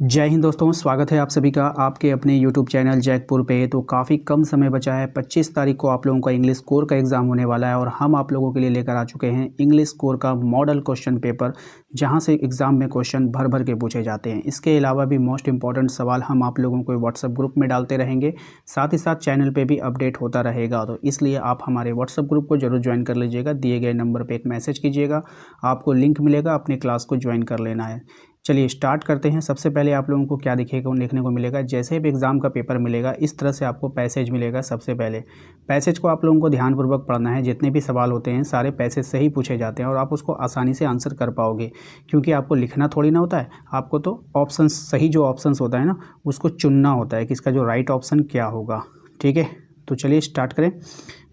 जय हिंद दोस्तों, स्वागत है आप सभी का आपके अपने YouTube चैनल जैकपुर पे। तो काफ़ी कम समय बचा है, 25 तारीख को आप लोगों का इंग्लिश कोर का एग्ज़ाम होने वाला है और हम आप लोगों के लिए लेकर आ चुके हैं इंग्लिश कोर का मॉडल क्वेश्चन पेपर, जहां से एग्ज़ाम में क्वेश्चन भर भर के पूछे जाते हैं। इसके अलावा भी मोस्ट इंपॉर्टेंट सवाल हम आप लोगों को व्हाट्सएप ग्रुप में डालते रहेंगे, साथ ही साथ चैनल पर भी अपडेट होता रहेगा। तो इसलिए आप हमारे व्हाट्सएप ग्रुप को जरूर ज्वाइन कर लीजिएगा। दिए गए नंबर पर एक मैसेज कीजिएगा, आपको लिंक मिलेगा, अपनी क्लास को ज्वाइन कर लेना है। चलिए स्टार्ट करते हैं। सबसे पहले आप लोगों को क्या दिखेगा, देखने को मिलेगा, जैसे भी एग्ज़ाम का पेपर मिलेगा इस तरह से आपको पैसेज मिलेगा। सबसे पहले पैसेज को आप लोगों को ध्यानपूर्वक पढ़ना है। जितने भी सवाल होते हैं सारे पैसेज से ही पूछे जाते हैं और आप उसको आसानी से आंसर कर पाओगे, क्योंकि आपको लिखना थोड़ी ना होता है, आपको तो ऑप्शन सही जो ऑप्शंस होता है ना उसको चुनना होता है कि इसका जो राइट ऑप्शन क्या होगा। ठीक है, तो चलिए स्टार्ट करें।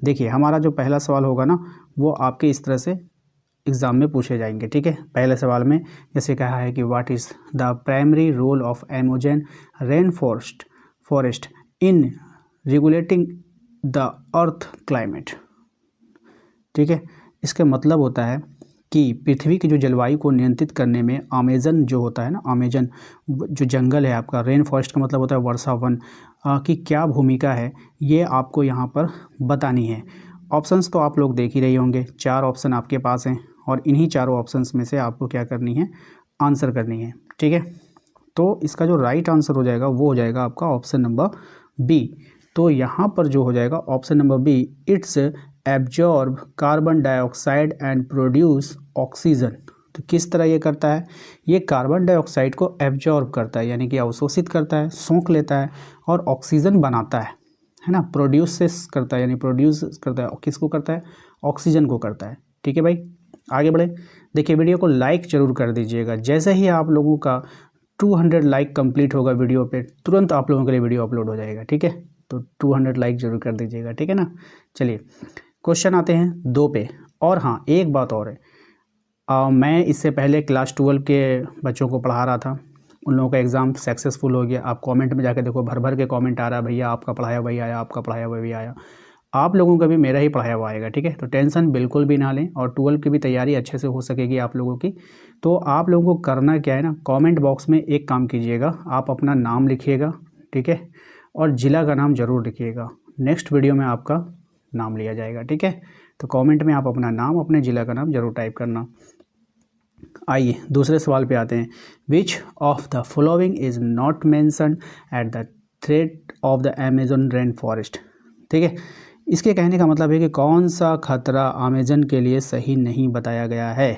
देखिए हमारा जो पहला सवाल होगा ना वो आपके इस तरह से एग्ज़ाम में पूछे जाएंगे। ठीक है, पहले सवाल में जैसे कहा है कि what is the primary role of Amazon rain forest in regulating the earth climate. ठीक है, इसका मतलब होता है कि पृथ्वी की जो जलवायु को नियंत्रित करने में अमेज़न जो होता है ना, अमेज़न जो जंगल है आपका, रेन फॉरेस्ट का मतलब होता है वर्षा वन, की क्या भूमिका है ये आपको यहाँ पर बतानी है। ऑप्शंस तो आप लोग देख ही रहे होंगे, 4 ऑप्शन आपके पास हैं और इन्हीं चारों ऑप्शंस में से आपको क्या करनी है, आंसर करनी है। ठीक है, तो इसका जो राइट आंसर हो जाएगा वो हो जाएगा आपका ऑप्शन नंबर बी। तो यहाँ पर जो हो जाएगा option number B, it's absorb carbon dioxide and produce oxygen. तो किस तरह ये करता है, ये कार्बन डाइऑक्साइड को एब्जॉर्ब करता है, यानी कि अवशोषित करता है, सोख लेता है और ऑक्सीजन बनाता है ना। प्रोड्यूस करता है, यानी प्रोड्यूस करता है, किसको करता है, ऑक्सीजन को करता है। ठीक है भाई, आगे बढ़े। देखिए वीडियो को लाइक जरूर कर दीजिएगा। जैसे ही आप लोगों का 200 लाइक कंप्लीट होगा वीडियो पे, तुरंत आप लोगों के लिए वीडियो अपलोड हो जाएगा। ठीक है, तो 200 लाइक जरूर कर दीजिएगा। ठीक है ना। चलिए क्वेश्चन आते हैं 2 पे। और हाँ, एक बात और है, मैं इससे पहले क्लास 12 के बच्चों को पढ़ा रहा था, उन लोगों का एग्ज़ाम सक्सेसफुल हो गया। आप कमेंट में जाकर देखो, भर भर के कमेंट आ रहा है, भैया आपका पढ़ाया वही आया, आपका पढ़ाया वही आया। आप लोगों का भी मेरा ही पढ़ाया हुआ आएगा। ठीक है, तो टेंशन बिल्कुल भी ना लें और 12 की भी तैयारी अच्छे से हो सकेगी आप लोगों की। तो आप लोगों को करना क्या है ना, कमेंट बॉक्स में एक काम कीजिएगा, आप अपना नाम लिखिएगा। ठीक है, और ज़िला का नाम ज़रूर लिखिएगा, नेक्स्ट वीडियो में आपका नाम लिया जाएगा। ठीक है, तो कमेंट में आप अपना नाम, अपने ज़िला का नाम ज़रूर टाइप करना। आइए दूसरे सवाल पे आते हैं। विच of the following is not mentioned at the threat of the Amazon rain forest. ठीक है, इसके कहने का मतलब है कि कौन सा खतरा अमेज़न के लिए सही नहीं बताया गया है।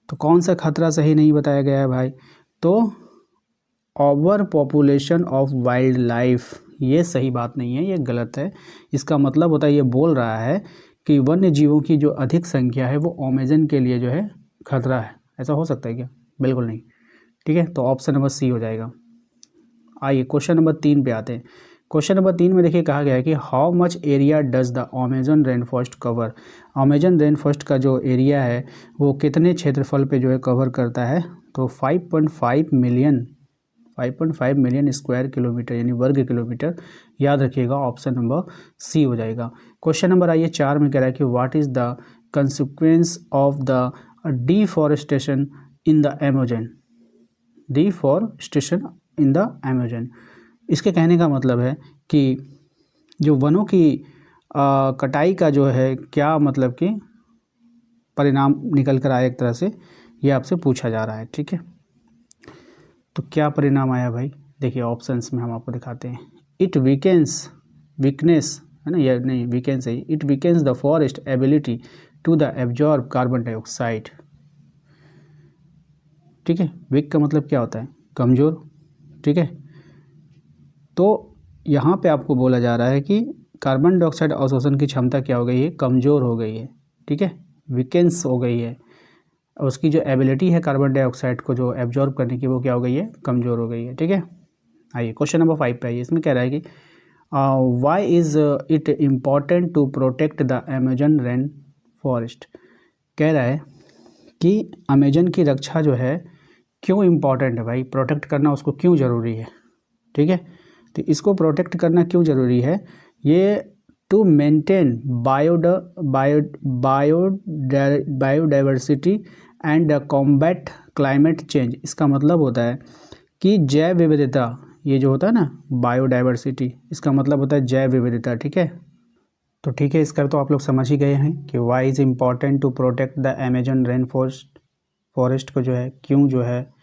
तो कौन सा खतरा सही नहीं बताया गया है भाई, तो over population of wild life, ये सही बात नहीं है, ये गलत है। इसका मतलब होता है, ये बोल रहा है कि वन्य जीवों की जो अधिक संख्या है वो अमेज़न के लिए जो है खतरा है। ऐसा हो सकता है क्या, बिल्कुल नहीं। ठीक है, तो ऑप्शन नंबर सी हो जाएगा। आइए क्वेश्चन नंबर 3 पे आते हैं। क्वेश्चन नंबर 3 में देखिए कहा गया है कि how much area does the Amazon rain forest cover. Amazon rain forest का जो एरिया है वो कितने क्षेत्रफल पे जो है कवर करता है, तो 5.5 मिलियन स्क्वायर किलोमीटर, यानी वर्ग किलोमीटर। याद रखिएगा, ऑप्शन नंबर सी हो जाएगा। क्वेश्चन नंबर आइए 4 में कह रहा है कि what is the consequence of the deforestation in the Amazon. Deforestation in the Amazon, इसके कहने का मतलब है कि जो वनों की कटाई का जो है क्या मतलब कि परिणाम निकल कर आया, एक तरह से ये आपसे पूछा जा रहा है। ठीक है, तो क्या परिणाम आया भाई, देखिए ऑप्शंस में हम आपको दिखाते हैं। इट वीकनेस है ना, या नहीं वीकेंस है, it weakens the forest ability to the absorb carbon dioxide. ठीक है, वीक का मतलब क्या होता है, कमज़ोर। ठीक है, तो यहाँ पे आपको बोला जा रहा है कि कार्बन डाइऑक्साइड अवशोषण की क्षमता क्या हो गई है, कमज़ोर हो गई है। ठीक है, वीकेंस हो गई है, उसकी जो एबिलिटी है कार्बन डाइऑक्साइड को जो एब्जॉर्ब करने की वो क्या हो गई है, कमज़ोर हो गई है। ठीक है, आइए क्वेश्चन नंबर 5 पे आइए। इसमें कह रहा है कि why is it important to protect the Amazon rain forest. कह रहा है कि अमेज़न की रक्षा जो है क्यों इम्पॉर्टेंट है भाई, प्रोटेक्ट करना उसको क्यों ज़रूरी है। ठीक है, तो इसको प्रोटेक्ट करना क्यों ज़रूरी है, ये to maintain biodiversity and combat climate change. इसका मतलब होता है कि जैव विविधता, ये जो होता है ना बायोडाइवर्सिटी, इसका मतलब होता है जैव विविधता। ठीक है, तो ठीक है, इसका तो आप लोग समझ ही गए हैं कि why is important to protect the Amazon rain forest को जो है, क्यों जो है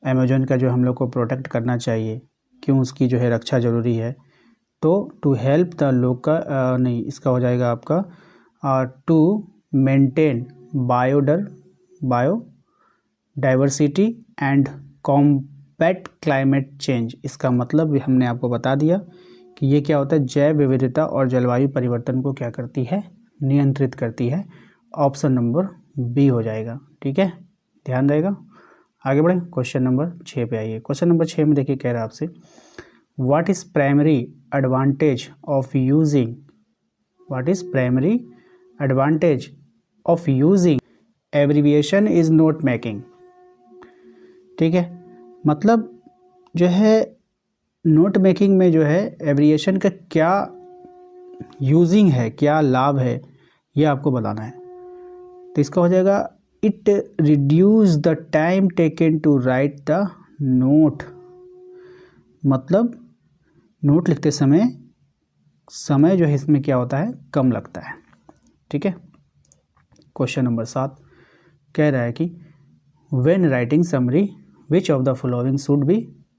अमेजन का जो हम लोग को प्रोटेक्ट करना चाहिए, क्यों उसकी जो है रक्षा ज़रूरी है। तो टू हेल्प द लोकल, नहीं इसका हो जाएगा आपका to maintain biodiversity and combat climate change. इसका मतलब भी हमने आपको बता दिया कि ये क्या होता है, जैव विविधता और जलवायु परिवर्तन को क्या करती है, नियंत्रित करती है। ऑप्शन नंबर बी हो जाएगा। ठीक है, ध्यान रहेगा। आगे बढ़े, क्वेश्चन नंबर 6 पे आइए। क्वेश्चन नंबर 6 में देखिए, कह रहा है आपसे what is primary advantage of using abbreviation is note making. ठीक है, मतलब जो है नोट मेकिंग में जो है एब्रिएशन का क्या यूजिंग है, क्या लाभ है, ये आपको बताना है। तो इसका हो जाएगा it reduce the time taken to write the note. मतलब नोट लिखते समय जो है इसमें क्या होता है, कम लगता है। ठीक है, क्वेश्चन नंबर 7 कह रहा है कि when writing summary which of the following should be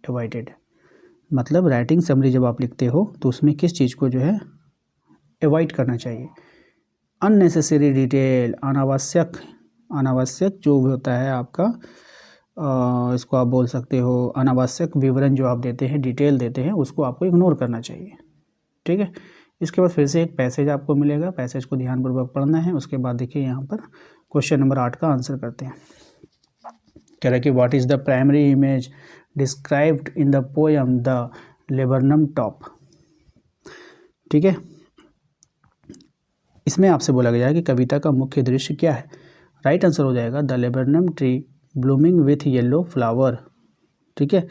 avoided. मतलब राइटिंग समरी जब आप लिखते हो तो उसमें किस चीज़ को जो है अवॉइड करना चाहिए। अननेसेसरी डिटेल, अनावश्यक जो होता है आपका, इसको आप बोल सकते हो अनावश्यक विवरण जो आप देते हैं, डिटेल देते हैं, उसको आपको इग्नोर करना चाहिए। ठीक है, इसके बाद फिर से एक पैसेज आपको मिलेगा, पैसेज को ध्यानपूर्वक पढ़ना है। उसके बाद देखिए यहाँ पर क्वेश्चन नंबर 8 का आंसर करते हैं। कह रहा है कि what is the primary image described in the poem the laburnum top. ठीक है, इसमें आपसे बोला गया है कि कविता का मुख्य दृश्य क्या है। राइट आंसर हो जाएगा the laburnum tree blooming with yellow flower. ठीक है,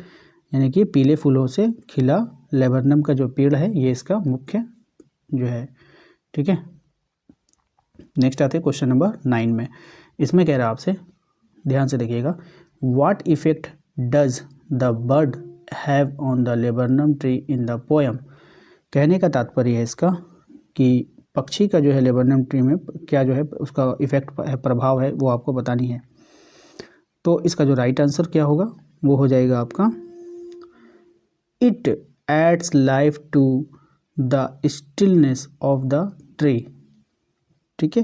यानी कि पीले फूलों से खिला लेबरनम का जो पेड़ है, ये इसका मुख्य जो है। ठीक है, नेक्स्ट आते हैं क्वेश्चन नंबर 9 में। इसमें कह रहा है आपसे, ध्यान से देखिएगा, what effect does the bird have on the laburnum tree in the poem. कहने का तात्पर्य है इसका कि पक्षी का जो है लेबरनम ट्री में क्या जो है उसका इफेक्ट है, प्रभाव है, वो आपको बतानी है। तो इसका जो राइट आंसर क्या होगा, वो हो जाएगा आपका it adds life to the stillness of the tree. ठीक है,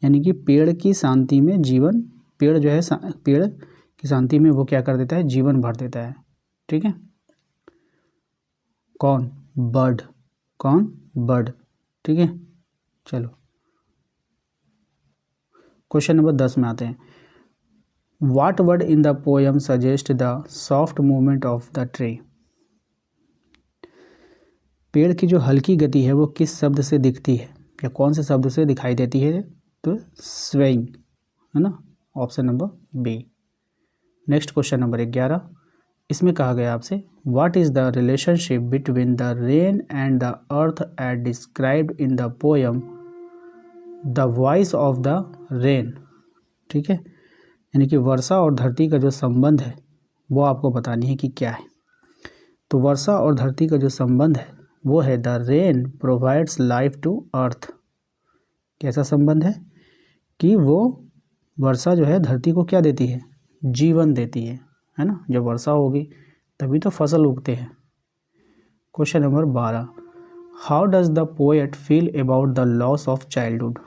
यानी कि पेड़ की शांति में जीवन, पेड़ जो है पेड़ की शांति में वो क्या कर देता है, जीवन भर देता है। ठीक है, कौन, बर्ड। ठीक है, चलो क्वेश्चन नंबर 10 में आते हैं। What word in the poem suggest the soft movement of the tree. पेड़ की जो हल्की गति है वो किस शब्द से दिखती है, या कौन से शब्द से दिखाई देती है। तो स्वेइंग है ना, option number B. Next question number 11, इसमें कहा गया आपसे what is the relationship between the rain and the earth as described in the poem the voice of the rain. ठीक है, यानी कि वर्षा और धरती का जो संबंध है वो आपको बतानी है कि क्या है। तो वर्षा और धरती का जो संबंध है वो है the rain provides life to earth. कैसा संबंध है कि वो वर्षा जो है धरती को क्या देती है, जीवन देती है ना। जब वर्षा होगी तभी तो फसल उगते हैं। Question number 12, how does the poet feel about the loss of childhood.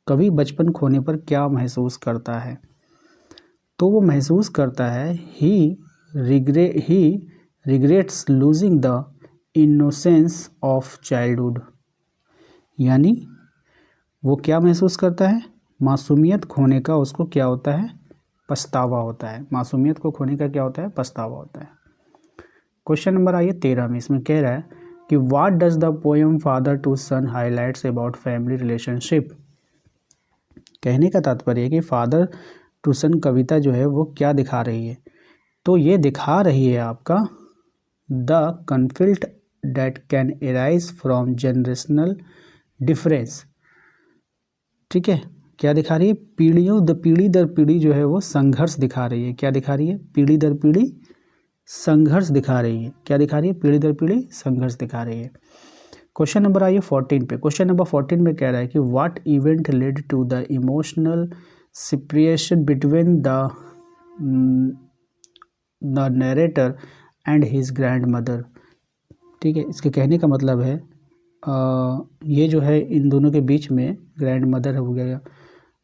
कवि बचपन खोने पर क्या महसूस करता है। तो वो महसूस करता है he regrets losing the innocence of childhood. यानी वो क्या महसूस करता है, मासूमियत खोने का उसको क्या होता है, पछतावा होता है। मासूमियत को खोने का क्या होता है, पछतावा होता है। क्वेश्चन नंबर आइए 13 में। इसमें कह रहा है कि what does the poem father to son highlights about family relationship. कहने का तात्पर्य है कि फादर टू सन कविता जो है वो क्या दिखा रही है। तो ये दिखा रही है आपका the conflict that can arise from generational difference. ठीक है, क्या दिखा रही है, पीढ़ी दर पीढ़ी जो है वो संघर्ष दिखा रही है। क्या दिखा रही है, पीढ़ी दर पीढ़ी संघर्ष दिखा रही है। क्या दिखा रही है? पीढ़ी दर पीढ़ी संघर्ष दिखा रही है। क्वेश्चन नंबर आइए 14 पे। क्वेश्चन नंबर 14 में कह रहा है कि what event led to the emotional separation between the narrator and his grandmother. ठीक है, इसके कहने का मतलब है ये जो है इन दोनों के बीच में ग्रैंड मदर हो गया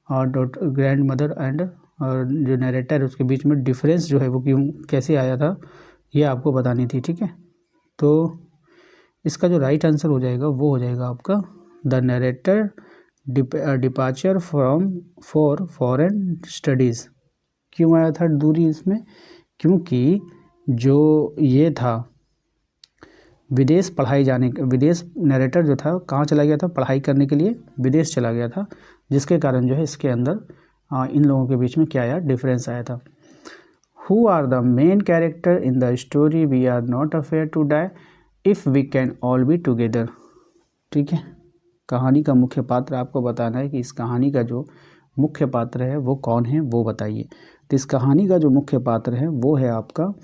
और ग्रैंड मदर एंड और जो नरेटर है उसके बीच में डिफरेंस जो है वो क्यों कैसे आया था ये आपको बतानी थी। ठीक है, तो इसका जो राइट आंसर हो जाएगा वो हो जाएगा आपका the narrator departure from for foreign studies. क्यों आया था दूरी इसमें? क्योंकि जो ये था विदेश पढ़ाई जाने विदेश नरेटर जो था कहाँ चला गया था? पढ़ाई करने के लिए विदेश चला गया था, जिसके कारण जो है इसके अंदर इन लोगों के बीच में क्या आया? डिफरेंस आया था। Who are the main character in the story we are not afraid to die if we can all be together. ठीक है, कहानी का मुख्य पात्र आपको बताना है कि इस कहानी का जो मुख्य पात्र है वो कौन है, वो बताइए। तो इस कहानी का जो मुख्य पात्र है वो है आपका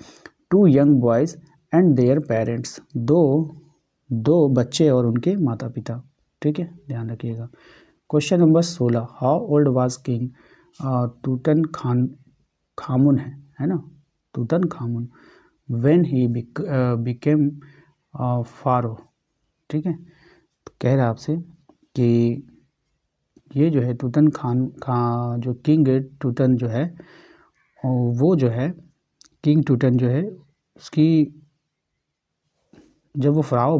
two young boys and their parents. दो बच्चे और उनके माता पिता। ठीक है, ध्यान रखिएगा। Question number 16, how old was king Tutankhamun है ना, Tutankhamun when he became pharaoh. ठीक है, तो कह रहा है आपसे कि ये जो है तूतन जो किंग टूटन जो है वो जो है किंग टूटन जो है उसकी जब वो फ़राओ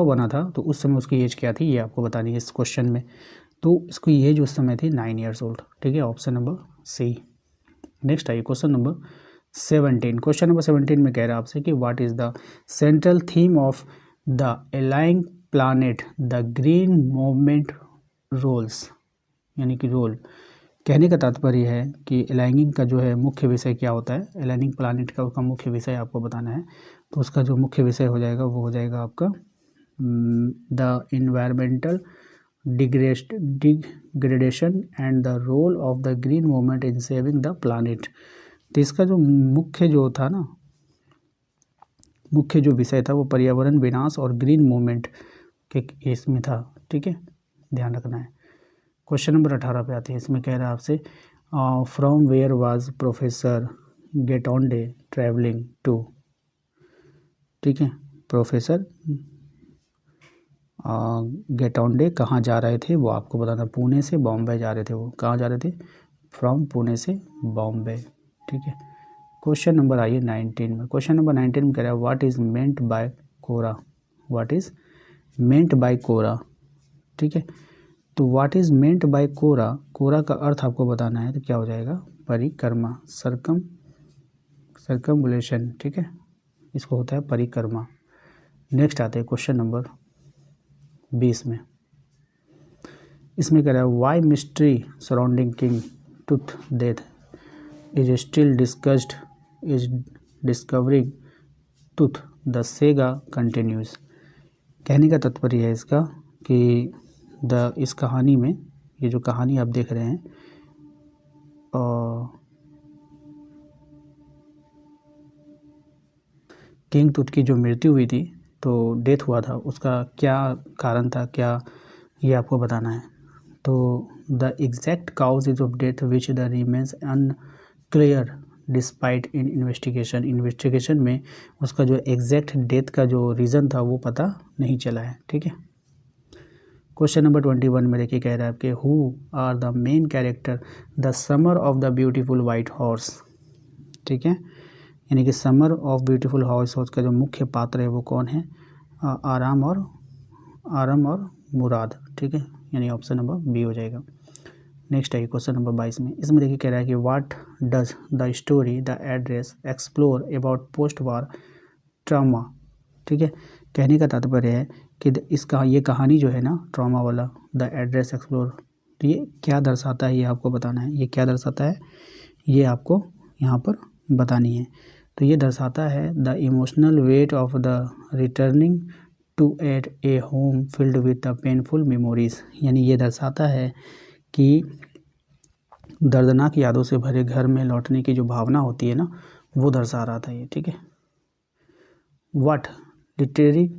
बना था तो उस समय उसकी एज क्या थी ये आपको बतानी है इस क्वेश्चन में। तो इसकी एज उस समय थी 9 ईयर्स ओल्ड। ठीक है, ऑप्शन नंबर सी। नेक्स्ट आइए क्वेश्चन नंबर 17। क्वेश्चन नंबर 17 में कह रहा है आपसे कि what is the central theme of the ailing planet the green movement roles. यानी कि रोल, कहने का तात्पर्य है कि अलाइनिंग का जो है मुख्य विषय क्या होता है, अलाइनिंग प्लानेट का उसका मुख्य विषय आपको बताना है। तो उसका जो मुख्य विषय हो जाएगा वो हो जाएगा आपका the environmental degradation and the role of the green movement in saving the planet. तो इसका जो मुख्य जो विषय था वो पर्यावरण विनाश और ग्रीन मूवमेंट के इसमें था। ठीक है, ध्यान रखना है। क्वेश्चन नंबर 18 पे आते हैं। इसमें कह रहा है आपसे from where was professor Gaitonde travelling to. ठीक है, प्रोफेसर गेटोंडे कहाँ जा रहे थे वो आपको बताना। पुणे से बॉम्बे जा रहे थे। वो कहाँ जा रहे थे? फ्रॉम पुणे से बॉम्बे। ठीक है, क्वेश्चन नंबर आइए 19 में। क्वेश्चन नंबर 19 में कह रहा है what is meant by kora. What is meant by kora. ठीक है, तो what is meant by kora, कोरा का अर्थ आपको बताना है। तो क्या हो जाएगा? परिक्रमा, सर्कमबुलेशन। ठीक है, इसको होता है परिक्रमा। नेक्स्ट आते हैं क्वेश्चन नंबर 20 में। इसमें कह रहा है why mystery surrounding king Tut death is still discussed is discovering Tut the saga continues. कहने का तात्पर्य है इसका कि इस कहानी में, ये जो कहानी आप देख रहे हैं किंग तुत की जो मृत्यु हुई थी, तो डेथ हुआ था, उसका क्या कारण था, क्या ये आपको बताना है। तो the exact cause is of death which the remains unclear despite in investigation में उसका जो एग्जैक्ट डेथ का जो रीज़न था वो पता नहीं चला है। ठीक है, क्वेश्चन नंबर 21 में देखिए कह रहा है आपके who are the main character the summer of the beautiful white horse. ठीक है, यानी कि समर ऑफ ब्यूटीफुल हॉर्स का जो मुख्य पात्र है वो कौन है? आराम और मुराद। ठीक है, यानी ऑप्शन नंबर बी हो जाएगा। नेक्स्ट है क्वेश्चन नंबर 22 में। इसमें देखिए कह रहा है कि what does the story the address explore about post war trauma. ठीक है, कहने का तात्पर्य है कि ये कहानी जो है ना ट्रॉमा वाला, द एड्रेस एक्सप्लोर, तो ये क्या दर्शाता है ये आपको बताना है। ये क्या दर्शाता है ये आपको यहाँ पर बतानी है। तो ये दर्शाता है the emotional weight of the returning to at a home filled with the painful memories. यानी ये दर्शाता है कि दर्दनाक यादों से भरे घर में लौटने की जो भावना होती है ना, वो दर्शा रहा था ये, ठीक है। What literary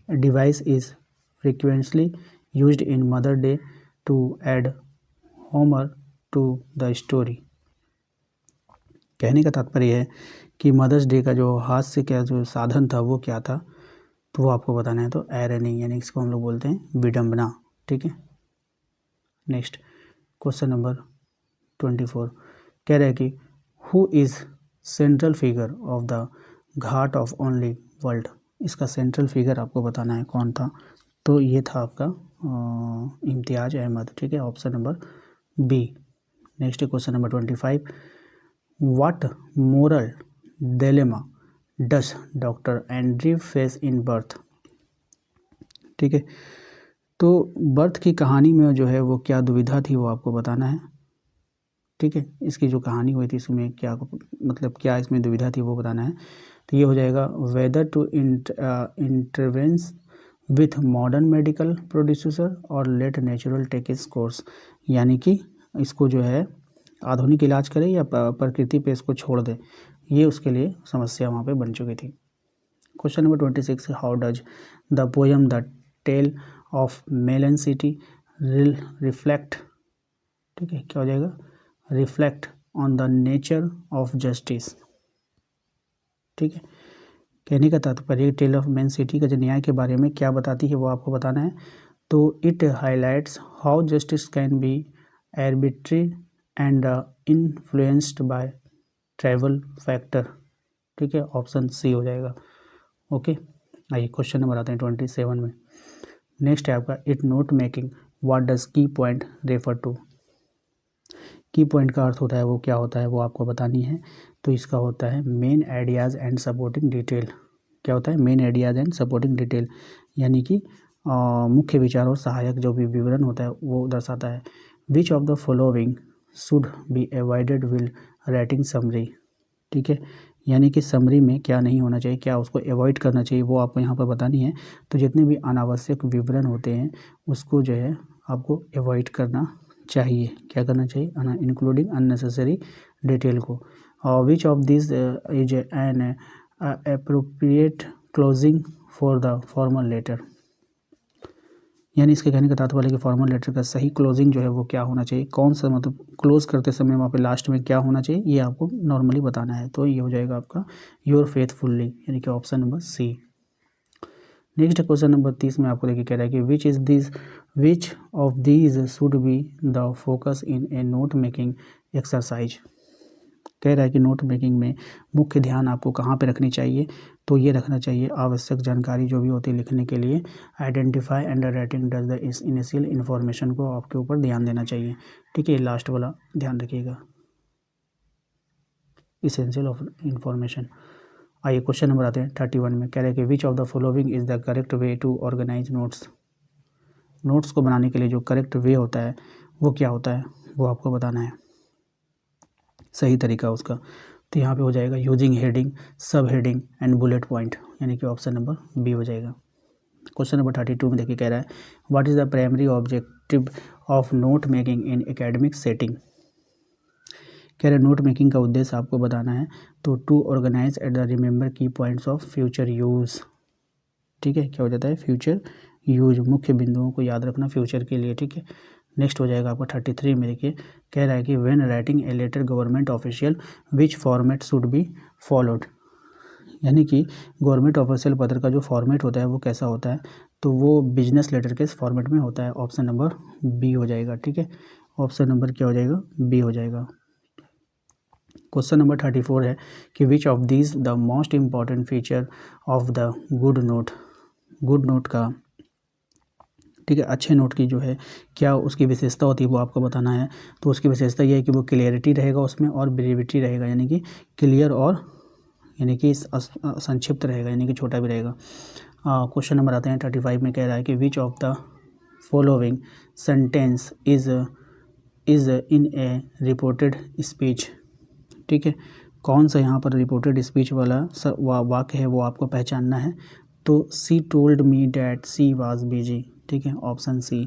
device is frequently used in Mother Day to add humour to the story. कहने का तात्पर्य है कि मदर्स डे का जो हास्य का जो साधन था वो क्या था, तो वो आपको बताना है। तो एरनी यानी इसको हम लोग बोलते हैं विडम्बना, ठीक है। नेक्स्ट क्वेश्चन नंबर 24 कह रहा है कि who is central figure of the Ghat of only world. इसका सेंट्रल फिगर आपको बताना है कौन था, तो ये था आपका इम्तियाज़ अहमद, ठीक है, option number B. Next question number 25 what moral dilemma does doctor Andrew face in birth. ठीक है, तो बर्थ की कहानी में जो है वो क्या दुविधा थी वो आपको बताना है, ठीक है। इसकी जो कहानी हुई थी इसमें क्या मतलब क्या इसमें दुविधा थी वो बताना है। तो ये हो जाएगा whether to intervene with modern medical producer और let natural take its course, यानी कि इसको जो है आधुनिक इलाज करे या प्रकृति पे इसको छोड़ दे, ये उसके लिए समस्या वहाँ पे बन चुकी थी। Question number 26 how does the poem the tale of Melon City reflect, ठीक है, क्या हो जाएगा, reflect on the nature of justice, ठीक है। कहने का तात्पर्य टेल ऑफ मेन सिटी का जो न्याय के बारे में क्या बताती है वो आपको बताना है। तो it highlights how justice can be arbitrary and influenced by travel factor, ठीक है, ऑप्शन सी हो जाएगा। ओके, आइए क्वेश्चन नंबर आते हैं 27 में। नेक्स्ट है आपका it note making what does की पॉइंट रेफर टू। की पॉइंट का अर्थ होता है वो क्या होता है वो आपको बतानी है। तो इसका होता है main ideas and supporting detail. क्या होता है, main ideas and supporting detail, यानी कि मुख्य विचार और सहायक जो भी विवरण होता है वो दर्शाता है। विच of the following should be avoided will writing summary, ठीक है, यानी कि समरी में क्या नहीं होना चाहिए, क्या उसको अवॉइड करना चाहिए वो आपको यहाँ पर बतानी है। तो जितने भी अनावश्यक विवरण होते हैं उसको जो है आपको अवॉइड करना चाहिए। क्या करना चाहिए, इंक्लूडिंग अननेसेसरी डिटेल को। Which of this is an appropriate closing for the formal letter, यानी इसके कहने का तात्पर्य कि फॉर्मल लेटर का सही क्लोजिंग जो है वो क्या होना चाहिए, कौन सा मतलब क्लोज करते समय वहाँ पे लास्ट में क्या होना चाहिए ये आपको नॉर्मली बताना है। तो ये हो जाएगा आपका योर फेथफुल्ली, यानी कि option number C. Next question number 30 में आपको देखिए कह रहा है कि which of these should be the focus in a note making exercise. कह रहा है कि नोट मेकिंग में मुख्य ध्यान आपको कहाँ पे रखनी चाहिए, तो ये रखना चाहिए आवश्यक जानकारी जो भी होती है लिखने के लिए। Identify and writing does the initial information को आपके ऊपर ध्यान देना चाहिए, ठीक है, लास्ट वाला ध्यान रखिएगा, इसेंशियल ऑफ इन्फॉर्मेशन। आइए क्वेश्चन नंबर आते हैं 31 में। कह रहे हैं कि which of the following is the correct way to organise notes. Notes को बनाने के लिए जो करेक्ट वे होता है वो क्या होता है वो आपको बताना है, सही तरीका उसका। तो यहाँ पे हो जाएगा यूजिंग हेडिंग, सब हेडिंग एंड बुलेट पॉइंट, यानी कि ऑप्शन नंबर बी हो जाएगा। क्वेश्चन नंबर 32 में देखिए कह रहा है what is the primary objective of note making in academic setting. कह रहे नोट मेकिंग का उद्देश्य आपको बताना है। तो to organise at the remember key points of future use, ठीक है, क्या हो जाता है, फ्यूचर यूज, मुख्य बिंदुओं को याद रखना फ्यूचर के लिए, ठीक है। नेक्स्ट हो जाएगा आपका 33 में। देखिए कह रहा है कि when writing a letter government official which format should be followed, यानी कि गवर्नमेंट ऑफिशियल पत्र का जो फॉर्मेट होता है वो कैसा होता है, तो वो बिजनेस लेटर के फॉर्मेट में होता है। ऑप्शन नंबर बी हो जाएगा, ठीक है, ऑप्शन नंबर क्या हो जाएगा, बी हो जाएगा। क्वेश्चन नंबर 34 है कि which of these the most important feature of the good note. Good note का, ठीक है, अच्छे नोट की जो है क्या उसकी विशेषता होती है वो आपको बताना है। तो उसकी विशेषता ये है कि वो क्लियरिटी रहेगा उसमें और ब्रीविटी रहेगा, यानी कि क्लियर और यानी कि संक्षिप्त रहेगा, यानी कि छोटा भी रहेगा। क्वेश्चन नंबर आते हैं 35 में। कह रहा है कि which of the following sentence is in A reported speech, ठीक है, कौन सा यहाँ पर रिपोर्टेड स्पीच वाला वाक्य है वो आपको पहचानना है। तो सी told me that she was busy, ठीक है, ऑप्शन सी।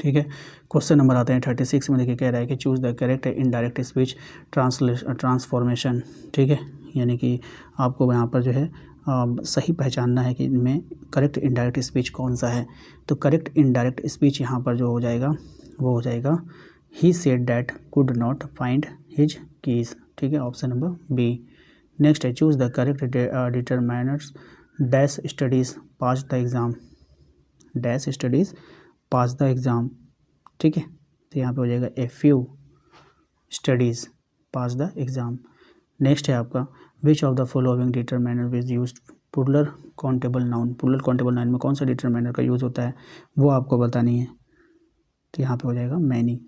ठीक है। क्वेश्चन नंबर आते हैं 36 में। देखिए कह रहा है कि choose the correct indirect speech transformation. ठीक है, यानी कि आपको यहाँ पर जो है सही पहचानना है कि इनमें करेक्ट इनडायरेक्ट स्पीच कौन सा है। तो करेक्ट इनडायरेक्ट स्पीच यहाँ पर जो हो जाएगा वो हो जाएगा he said that could not find his keys. ठीक है, ऑप्शन नंबर बी। नेक्स्ट है choose the correct determiners dash studies pass the exam. Dash studies pass the exam. ठीक है, तो यहाँ पे हो जाएगा a few studies pass the exam. Next है आपका which of the following determiner is used plural countable noun. Plural countable noun में कौन सा डिटरमाइनर का यूज़ होता है वो आपको बतानी है। तो यहाँ पे हो जाएगा मैनी।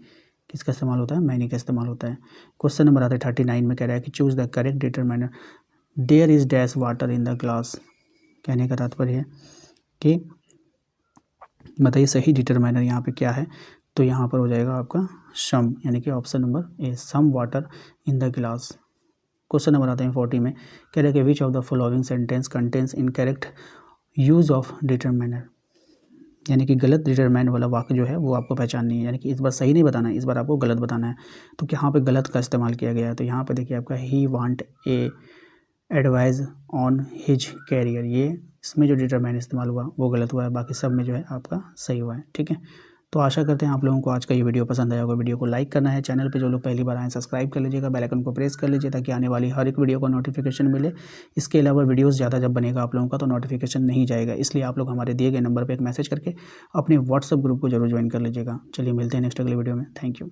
किसका इस्तेमाल होता है? मैनी का इस्तेमाल होता है। क्वेश्चन नंबर आता है 39 में। कह रहा है कि choose the correct determiner there is dash water in the glass. कहने का तात्पर्य है कि बताइए सही डिटरमाइनर यहाँ पे क्या है। तो यहाँ पर हो जाएगा आपका सम, यानी कि option number A some water in the glass. Question number आते हैं 40 में। कह रहे हैं कि which of the following sentence contains incorrect use of determiner. यानी कि गलत डिटरमाइन वाला वाक्य जो है वो आपको पहचाननी है, यानी कि इस बार सही नहीं बताना है, इस बार आपको गलत बताना है। तो यहाँ पे गलत का इस्तेमाल किया गया है। तो यहाँ पे देखिए आपका he want a advice on his career, ये इसमें जो डिटरमाइन इस्तेमाल हुआ वो गलत हुआ है, बाकी सब में जो है आपका सही हुआ है। ठीक है, तो आशा करते हैं आप लोगों को आज का ये वीडियो पसंद आया होगा। वीडियो को लाइक करना है, चैनल पे जो लोग पहली बार आए सब्सक्राइब कर लीजिएगा, बेल आइकन को प्रेस कर लीजिए ताकि आने वाली हर एक वीडियो का नोटिफिकेशन मिले। इसके अलावा वीडियोस ज़्यादा जब बनेगा आप लोगों का तो नोटिफिकेशन नहीं जाएगा, इसलिए आप लोग हमारे दिए गए नंबर पर एक मैसेज करके अपने व्हाट्सअप ग्रुप को जरूर ज्वाइन कर लीजिएगा। चलिए मिलते हैं नेक्स्ट अगले वीडियो में। Thank you.